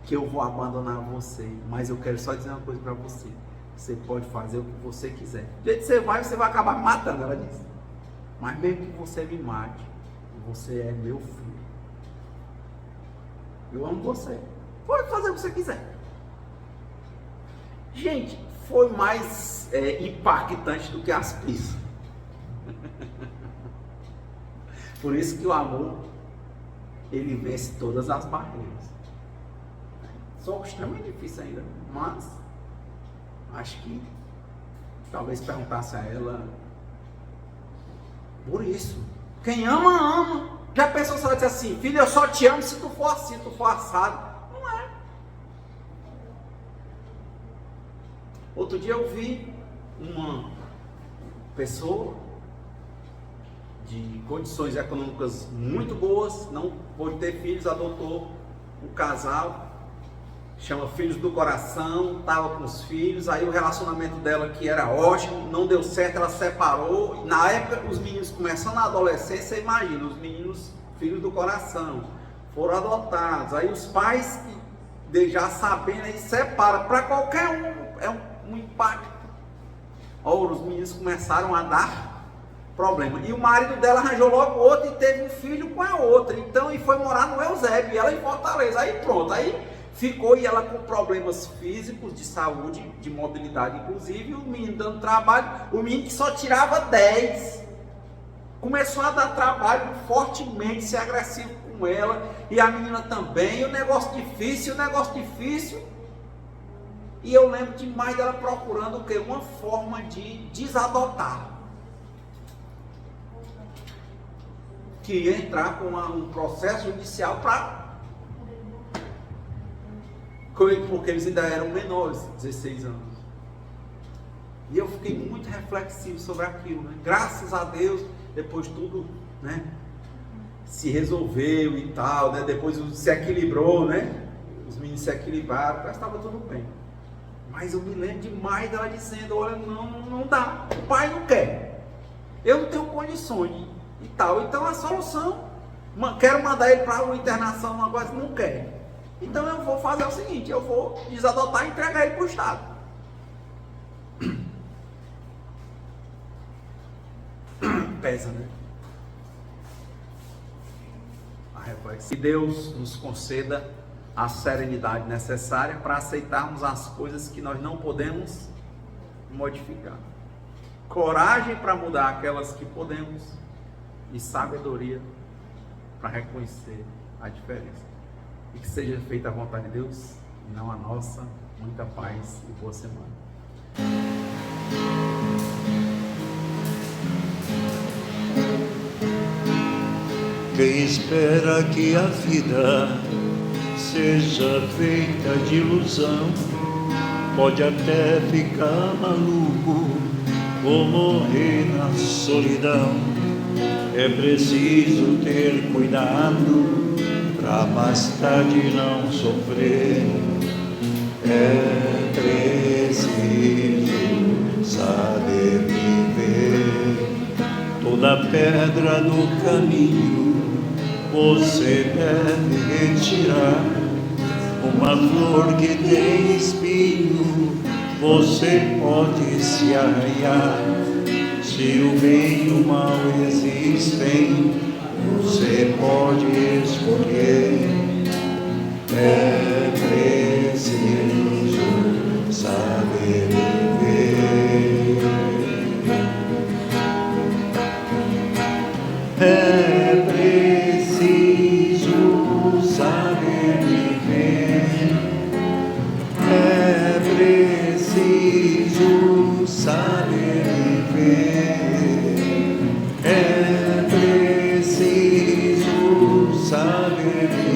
que eu vou abandonar você, mas eu quero só dizer uma coisa para você, você pode fazer o que você quiser. Do jeito que você vai acabar me matando, ela disse. Mas mesmo que você me mate, você é meu filho. Eu amo você. Pode fazer o que você quiser. Gente, foi mais impactante do que as pistas. Por isso que o amor, ele vence todas as barreiras. Só extremamente difícil ainda, mas acho que talvez perguntasse a ela por isso. Quem ama, ama. Já pensou se ela disse assim, filho, eu só te amo se tu for assim, se tu for assado. Não é. Outro dia eu vi uma pessoa de condições econômicas muito boas, não pôde ter filhos, adotou um casal, chama Filhos do Coração, estava com os filhos, aí o relacionamento dela, que era ótimo, não deu certo, ela separou. Na época, os meninos começando a adolescência, você imagina, os meninos, filhos do coração, foram adotados. Aí os pais, já sabendo, aí separam. Para qualquer um, é um impacto. Ora, os meninos começaram a dar problema. E o marido dela arranjou logo outro e teve um filho com a outra. Então, e foi morar no Eusébio, e ela em Fortaleza. Aí pronto, aí ficou, e ela com problemas físicos, de saúde, de mobilidade inclusive, o menino dando trabalho, o menino que só tirava 10, começou a dar trabalho fortemente, ser agressivo com ela, e a menina também, o negócio difícil, e eu lembro demais dela procurando o quê? Uma forma de desadotar, que ia entrar com um processo judicial porque eles ainda eram menores, 16 anos. E eu fiquei muito reflexivo sobre aquilo, né? Graças a Deus, depois tudo, né, se resolveu e tal, né? Depois se equilibrou, né? Os meninos se equilibraram, parece que estava tudo bem. Mas eu me lembro demais dela dizendo: olha, não dá, o pai não quer, eu não tenho condições e tal. Então a solução, quero mandar ele para uma internação, uma coisa, não quer. Então eu vou fazer o seguinte, eu vou desadotar e entregar ele para o Estado. Pesa, né? A reflexão. Que Deus nos conceda a serenidade necessária para aceitarmos as coisas que nós não podemos modificar. Coragem para mudar aquelas que podemos. E sabedoria para reconhecer a diferença. E que seja feita a vontade de Deus, e não a nossa. Muita paz e boa semana. Quem espera que a vida seja feita de ilusão, pode até ficar maluco ou morrer na solidão. É preciso ter cuidado pra mais tarde não sofrer. É preciso saber viver. Toda pedra no caminho você deve retirar. Uma flor que tem espinho você pode se arranhar. Se o bem e o mal existem, você pode escolher. É preciso saber viver. É preciso saber viver. É preciso saber viver. É preciso saber viver.